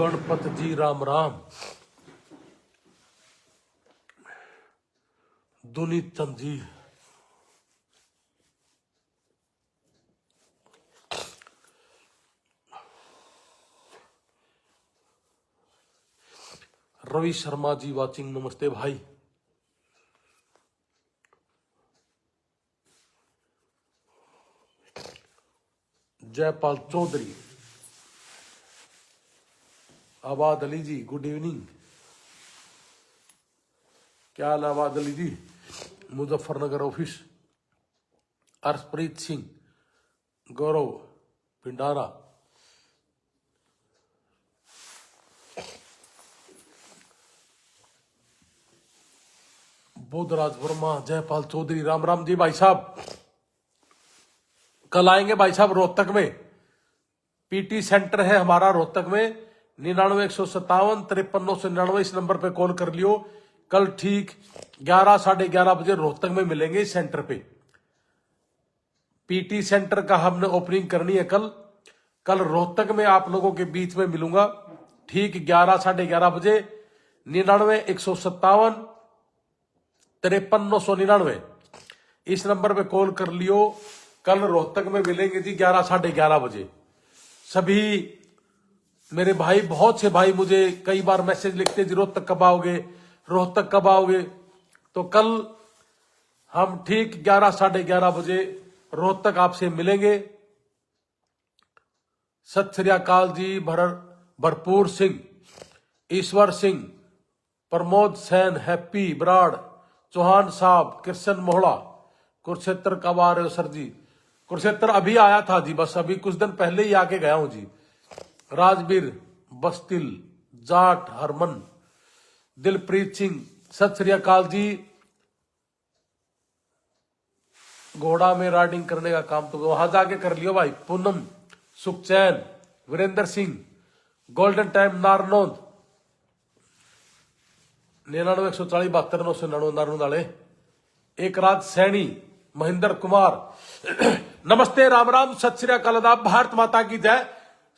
गणपत जी Ram Ram. दुनीत Chand ji, Ravi Sharma ji watching, नमस्ते भाई। जयपाल चौधरी, आबाद अली जी, गुड इवनिंग। क्या हाल है आबाद अली जी? मुजफ्फरनगर ऑफिस। अर्शप्रीत सिंह, गौरव पिंडारा, बोधराज वर्मा, जयपाल चौधरी, राम राम जी भाई साहब। कल आएंगे भाई साहब रोहतक में। पीटी सेंटर है हमारा रोहतक में। 99-157-53-999 इस नंबर पे कॉल कर लियो। कल ठीक 11 साढ़े 11 बजे रोहतक में मिलेंगे इस सेंटर पे। पीटी सेंटर का हमने ओपनिंग करनी है कल। कल रोहतक में आप लोगों के बीच में मिलूंगा ठीक 11 साढ़े 11 बजे। 99-157-53-999 इस नंबर पे कॉल कर लियो। कल रोहतक में मिलेंगे जी 11 साढ़े 11 बजे। सभी मेरे भाई, बहुत से भाई मुझे कई बार मैसेज लिखते जी रोहतक कब आओगे, रोहतक कब आओगे। तो कल हम ठीक 11 साढ़े 11 बजे रोहतक आपसे मिलेंगे। सत श्री अकाल जी। भरपूर सिंह, ईश्वर सिंह, प्रमोद सैन, हैप्पी बराड़, चौहान साहब, कृष्ण मोहड़ा, कुरुक्षेत्र कब आ रहे हो सर जी? कुरुक्षेत्र अभी आया था जी, बस अभी कुछ दिन पहले ही आके गया हूं जी। राजवीर, बस्तिल, जाट, हरमन, दिलप्रीत सिंह, सत श्री अकाल जी। घोड़ा में राइडिंग करने का काम तो वहां जाके कर लियो भाई। पूनम, सुखचैन, वीरेंद्र सिंह, गोल्डन टाइम, नारनौंद, 99-140-72-999 नारनौंद वाले। एक रात सैनी, महेंद्र कुमार, नमस्ते, राम राम, सत श्री अकाल, आदाब, भारत माता की जय।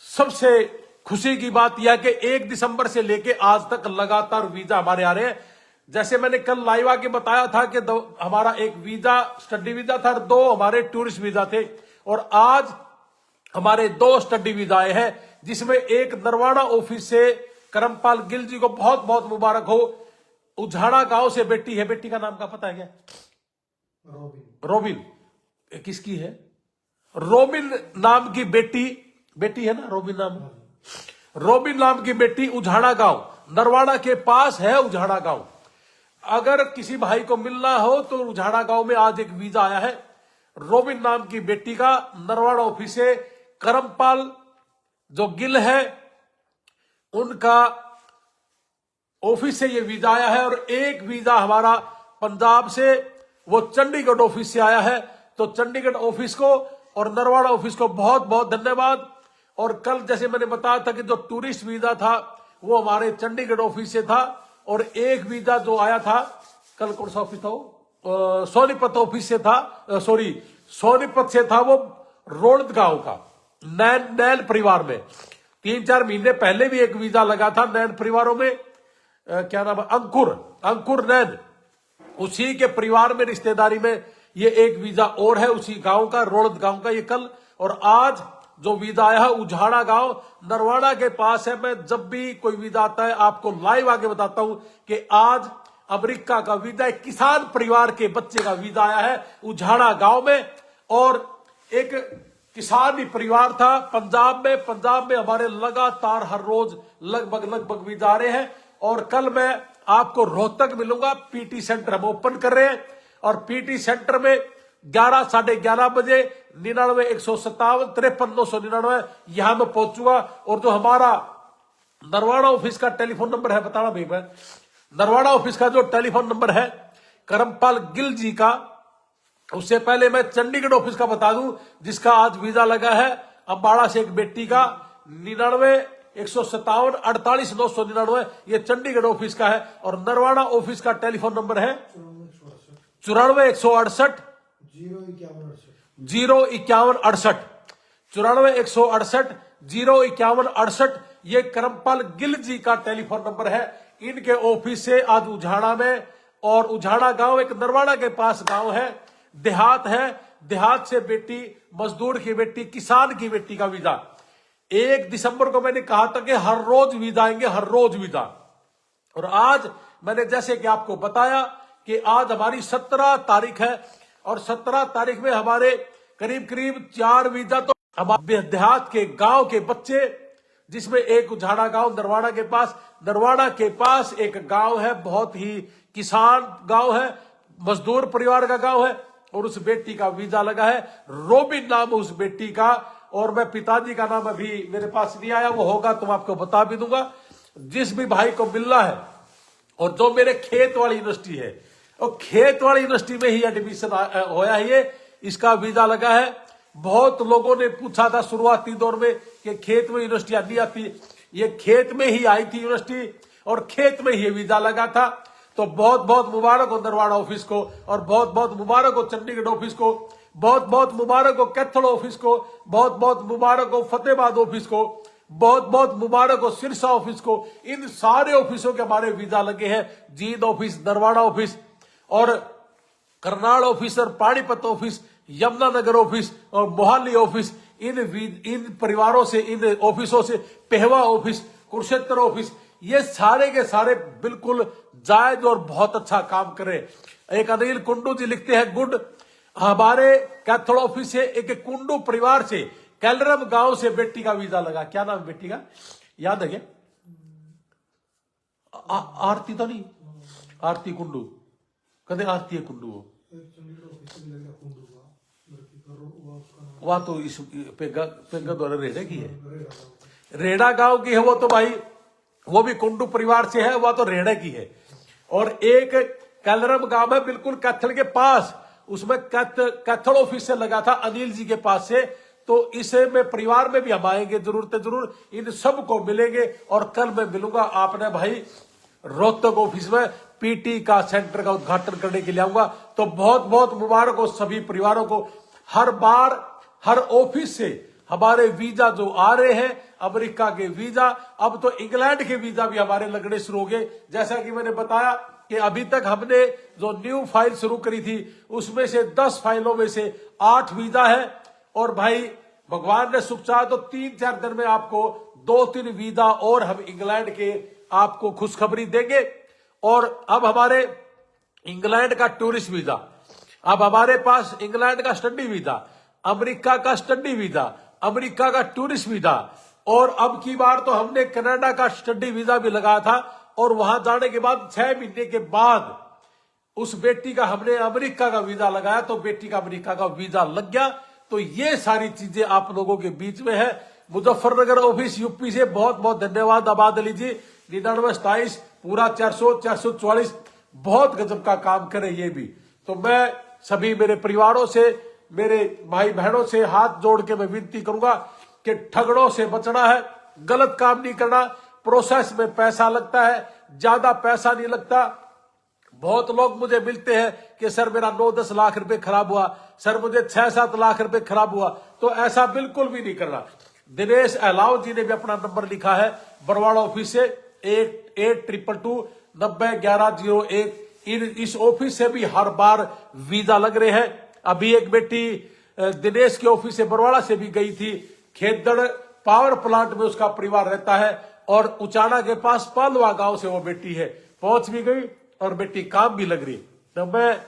सबसे खुशी की बात यह है कि 1 दिसंबर से लेके आज तक लगातार वीजा हमारे आ रहे हैं। जैसे मैंने कल लाइव आके बताया था कि हमारा एक वीजा स्टडी वीजा था और 2 हमारे टूरिस्ट वीजा थे, और आज हमारे 2 स्टडी वीजा आए हैं, जिसमें एक नरवाना ऑफिस से करमपाल गिल जी को बहुत बहुत मुबारक हो। उझाड़ा गांव से बेटी है, बेटी का नाम का पता है क्या? रोबिन। किसकी है? रोबिन नाम की बेटी है ना, रोबिन नाम। रोबिन नाम की बेटी, उझाड़ा गांव, नरवाड़ा के पास है उझाड़ा गांव। अगर किसी भाई को मिलना हो तो उझाड़ा गांव में आज एक वीजा आया है रोबिन नाम की बेटी का, नरवाड़ा ऑफिस से। करमपाल जो गिल है उनका ऑफिस से ये वीजा आया है, और एक वीजा हमारा पंजाब से, वो चंडीगढ़ ऑफिस से आया है। तो चंडीगढ़ ऑफिस को और नरवाड़ा ऑफिस को बहुत बहुत धन्यवाद। और कल जैसे मैंने बताया था कि जो टूरिस्ट वीजा था वो हमारे चंडीगढ़ ऑफिस से था, और एक वीजा जो आया था कल, कौन सा ऑफिस था वो? सोनीपत ऑफिस से था, सोनीपत से था वो, रोल्द गांव का, नैन परिवार में। 3-4 महीने पहले भी एक वीजा लगा था नैन परिवारों में। क्या नाम है? अंकुर नैन, उसी के परिवार में, रिश्तेदारी में ये एक वीजा और है उसी गांव का, रोल्द गांव का, ये कल। और आज जो वीजा आया है उझाड़ा गांव, नरवाड़ा के पास है। मैं जब भी कोई वीजा आता है आपको लाइव आके बताता हूं कि आज अमेरिका का वीजा, एक किसान परिवार के बच्चे का वीजा आया है उझाड़ा गांव में। और एक किसान परिवार था पंजाब में हमारे लगातार हर रोज लगभग वीजा आ रहे हैं। और कल मैं आपको रोहतक मिलूंगा, पीटी सेंटर हम ओपन कर रहे हैं, और पीटी सेंटर में 11 साढ़े 11 बजे 99-157-53-999 यहां मैं पहुंचूंगा। और जो हमारा नरवाड़ा ऑफिस का टेलीफोन नंबर है, बताना भाई मैं, नरवाड़ा ऑफिस का जो टेलीफोन नंबर है करमपाल गिल जी का, उससे पहले मैं चंडीगढ़ ऑफिस का बता दूं, जिसका आज वीजा लगा है अंबाड़ा से एक बेटी का, 99-157-48-999, ये चंडीगढ़ ऑफिस का है। और नरवाड़ा ऑफिस का टेलीफोन नंबर है 94-168 05168, 94-168 05168। ये करमपाल गिल जी का टेलीफोन नंबर है। इनके ऑफिस से आज उझाड़ा में, और उझाड़ा गांव एक नरवाड़ा के पास गांव है, देहात है, देहात से बेटी, मजदूर की बेटी, किसान की बेटी का वीजा 1 दिसंबर को मैंने कहा था कि हर रोज वीजा आएंगे, हर रोज वीजा। और आज मैंने जैसे कि आपको बताया कि आज हमारी 17 तारीख है, और 17 तारीख में हमारे करीब करीब 4 वीजा तो हमारे देहात के गांव के बच्चे, जिसमें एक उझाड़ा गांव नरवाड़ा के पास, नरवाड़ा के पास एक गांव है, बहुत ही किसान गांव है, मजदूर परिवार का गांव है, और उस बेटी का वीजा लगा है। रोबिन नाम उस बेटी का, और मैं पिताजी का नाम अभी मेरे पास नहीं आया, वो होगा तो मैं आपको बता भी दूंगा। जिस भी भाई को मिलना है, और जो मेरे खेत वाली यूनिवर्सिटी है, और खेत वाली यूनिवर्सिटी में ही एडमिशन होया है, ये इसका वीजा लगा है। बहुत लोगों ने पूछा था शुरुआती दौर में कि खेत में यूनिवर्सिटियां नहीं आती, ये खेत में ही आई थी यूनिवर्सिटी, और खेत में ही वीजा लगा था। तो बहुत बहुत मुबारक हो नरवाड़ा ऑफिस को, और बहुत बहुत मुबारक हो चंडीगढ़ ऑफिस को, बहुत बहुत मुबारक हो कैथल ऑफिस को, बहुत बहुत मुबारक हो फतेहाबाद ऑफिस को, बहुत बहुत मुबारक हो सिरसा ऑफिस को। इन सारे ऑफिसों के हमारे वीजा लगे हैं। जींद ऑफिस, नरवाड़ा ऑफिस, और करनाल ऑफिस, और पानीपत ऑफिस, यमुनानगर ऑफिस, और मोहाली ऑफिस, इन परिवारों से, इन ऑफिसों से, पेहवा ऑफिस, कुरुक्षेत्र ऑफिस, ये सारे के सारे बिल्कुल जायज और बहुत अच्छा काम करे। एक अनिल कुंडू जी लिखते हैं, गुड, हमारे कैथल ऑफिस से एक कुंडू परिवार से, कैलरम गांव से बेटी का वीजा लगा। क्या नाम है बेटी का, याद है क्या? आरती तो नहीं, आरती कुंडू, कदे आरती है कुंडू, वह तो इस पेगा द्वारा रेडा की है, रेडा गांव की है वो तो भाई, वो भी कुंडू परिवार से है, वह तो रेडा की है। और एक कैलरम गांव है बिल्कुल कैथल के पास, उसमें कैथल ऑफिस से लगा था अनिल जी के पास से। तो इसे में परिवार में भी हम आएंगे जरूर, इन सब को मिलेंगे। और कल मैं मिलूंगा आपने भाई रोहतक ऑफिस में पीटी का सेंटर का उद्घाटन करने के लिए आऊंगा। तो बहुत बहुत मुबारक हो सभी परिवारों को। हर बार हर ऑफिस से हमारे वीजा जो आ रहे हैं, अमेरिका के वीजा, अब तो इंग्लैंड के वीजा भी हमारे लगने शुरू हो गए। जैसा कि मैंने बताया कि अभी तक हमने जो न्यू फाइल शुरू करी थी, उसमें से 10 फाइलों में से 8 वीजा है। और भाई भगवान ने सुख चाहा तो 3-4 दिन में आपको 2-3 वीजा और हम इंग्लैंड के आपको खुशखबरी देंगे। और अब हमारे इंग्लैंड का टूरिस्ट वीजा, अब हमारे पास इंग्लैंड का स्टडी वीजा, अमेरिका का स्टडी वीजा, अमेरिका का टूरिस्ट वीजा, और अब की बार तो हमने कनाडा का स्टडी वीजा भी लगाया था। और वहां जाने के बाद 6 महीने के बाद उस बेटी का हमने अमेरिका का वीजा लगाया, तो बेटी का अमेरिका का वीजा लग गया। तो ये सारी चीजें आप लोगों के बीच में है। मुजफ्फरनगर ऑफिस यूपी से बहुत बहुत धन्यवाद आबाद अली जी, 9927 पूरा 444, बहुत गजब का काम करे ये भी। तो मैं सभी मेरे परिवारों से, मेरे भाई बहनों से हाथ जोड़ के मैं विनती करूंगा कि ठगड़ों से बचना है, गलत काम नहीं करना। प्रोसेस में पैसा लगता है, ज्यादा पैसा नहीं लगता। बहुत लोग मुझे मिलते हैं कि सर मेरा 9-10 लाख रुपए खराब हुआ, सर मुझे 6-7 लाख रुपए खराब हुआ। तो ऐसा बिल्कुल भी नहीं करना। दिनेश अहलाव जी ने भी अपना नंबर लिखा है बरवाड़ा ऑफिस से, 8822901101। इस ऑफिस से भी हर बार वीजा लग रहे हैं। अभी एक बेटी दिनेश के ऑफिस से बरवाड़ा से भी गई थी, खेतड़ पावर प्लांट में उसका परिवार रहता है, और उचाना के पास पालवा गांव से वो बेटी है, पहुंच भी गई और बेटी काम भी लग रही। तो मैं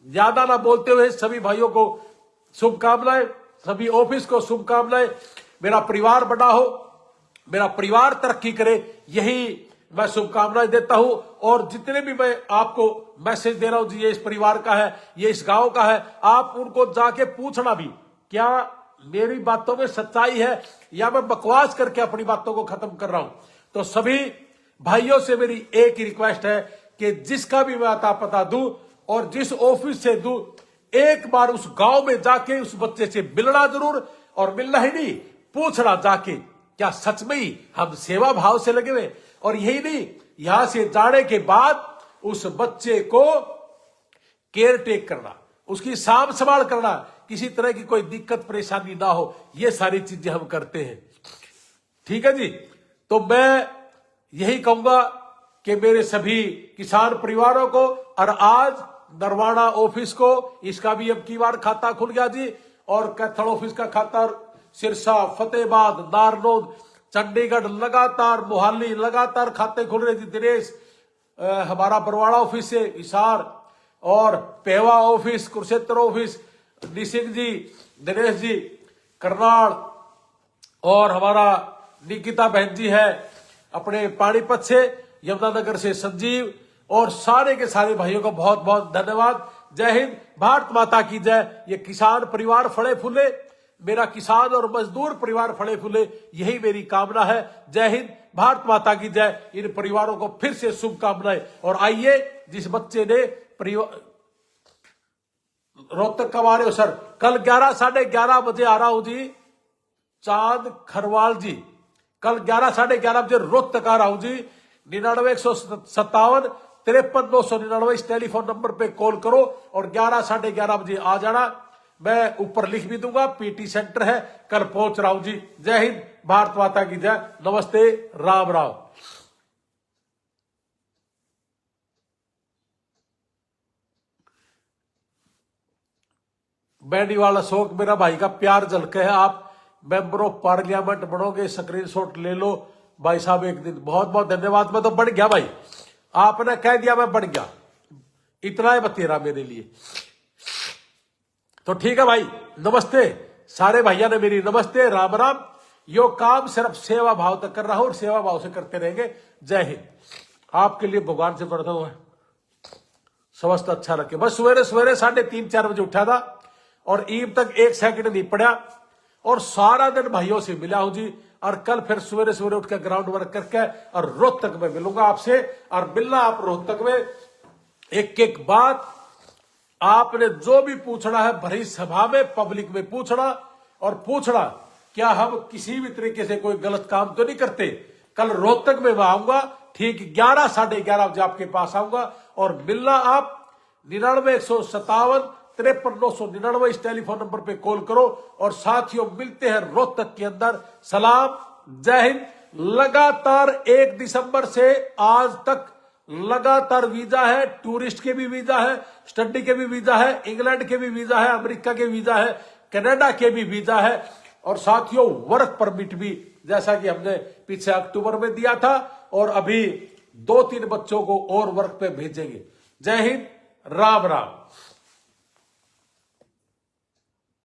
ज्यादा ना बोलते हुए सभी भाइयों को शुभकामनाएं, सभी ऑफिस को शुभकामनाएं। मेरा परिवार बड़ा हो, मेरा परिवार तरक्की करे, यही मैं शुभकामनाएं देता हूं। और जितने भी मैं आपको मैसेज दे रहा हूं जी, ये इस परिवार का है, ये इस गांव का है, आप उनको जाके पूछना भी क्या मेरी बातों में सच्चाई है या मैं बकवास करके अपनी बातों को खत्म कर रहा हूं। तो सभी भाइयों से मेरी एक ही रिक्वेस्ट है कि जिसका भी मैं आता पता दूं और जिस ऑफिस से दूं, एक बार उस गांव में जाके उस बच्चे से मिलना जरूर, और मिलना ही नहीं, पूछना जाके क्या सच में ही हम सेवा भाव से लगे हुए। और यही नहीं, यहां से जाने के बाद उस बच्चे को केयर टेक करना, उसकी साम संभाल करना, किसी तरह की कोई दिक्कत परेशानी ना हो, ये सारी चीजें हम करते हैं। ठीक है जी। तो मैं यही कहूंगा कि मेरे सभी किसान परिवारों को, और आज नरवाड़ा ऑफिस को, इसका भी अब की बार खाता खुल गया जी, और कैथल ऑफिस का खाता, सिरसा, फतेहाबाद, नारनौल, चंडीगढ़, लगातार मोहाली, लगातार खाते खुल रहे जी। दिनेश हमारा बरवाड़ा ऑफिस से, हिसार और पेवा ऑफिस, कुरुक्षेत्र ऑफिस, निसिंह जी, दिनेश जी, करनाल, और हमारा निकिता बहन जी है अपने पानीपत से, यमुनानगर से संजीव, और सारे के सारे भाइयों को बहुत बहुत धन्यवाद। जय हिंद, भारत माता की जय। ये किसान परिवार फले फूले, मेरा किसान और मजदूर परिवार फले फूले, यही मेरी कामना है। जय हिंद, भारत माता की जय। इन परिवारों को फिर से शुभकामनाएं। और आइए, जिस बच्चे ने रोहतक कब आ रहे हो सर? कल 11 साढ़े 11 बजे आ रहा हूं जी, चांद खरवाल जी, कल 11 साढ़े 11 बजे रोहतक आ रहा हूं जी। 99 157 53 999 इस टेलीफोन नंबर पे कॉल करो और 11 साढ़े 11 बजे आ जाना। मैं ऊपर लिख भी दूंगा, पीटी सेंटर है, कल पहुंच रहा हूं जी। जय हिंद, भारत माता की जय। नमस्ते, राम राम। बैंडी वाला शौक मेरा भाई का प्यार झलके है। आप मेंबर ऑफ पार्लियामेंट बनोगे, स्क्रीनशॉट ले लो भाई साहब एक दिन। बहुत बहुत धन्यवाद। मैं तो बढ़ गया भाई, आपने कह दिया मैं बढ़ गया, इतना ही बतेरा मेरे लिए। तो ठीक है भाई, नमस्ते सारे भैया ने मेरी नमस्ते, राम राम। यो काम सिर्फ सेवा भाव तक कर रहा हूं और सेवा भाव से करते रहेंगे। जय हिंद। आपके लिए भगवान से प्रार्थना हुआ समस्त अच्छा रखे। बस सवेरे सवेरे 3:30-4 बजे उठा था और ईद तक 1 सेकंड नहीं पड़ा और सारा दिन भाइयों से मिला हूं जी। और कल फिर सवेरे सवेरे उठकर ग्राउंड वर्क करके और रोहतक में मिलूंगा आपसे। और मिलना आप रोहतक में, एक एक बात आपने जो भी पूछना है भरी सभा में, पब्लिक में पूछना, और पूछना क्या हम किसी भी तरीके से कोई गलत काम तो नहीं करते। कल रोहतक में मैं आऊंगा, ठीक 11 साढ़े 11 बजे आपके पास आऊंगा और मिलना आप। 99 157 53 999 इस टेलीफोन नंबर पे कॉल करो। और साथियों, मिलते हैं रोहतक के अंदर। सलाम, जय हिंद। लगातार 1 दिसंबर से आज तक लगातार वीजा है, टूरिस्ट के भी वीजा है, स्टडी के भी वीजा है, इंग्लैंड के भी वीजा है, अमेरिका के वीजा है, कनाडा के भी वीजा है, और साथियों वर्क परमिट भी, जैसा कि हमने पीछे अक्टूबर में दिया था, और अभी 2-3 बच्चों को और वर्क पे भेजेंगे। जय हिंद, राम राम।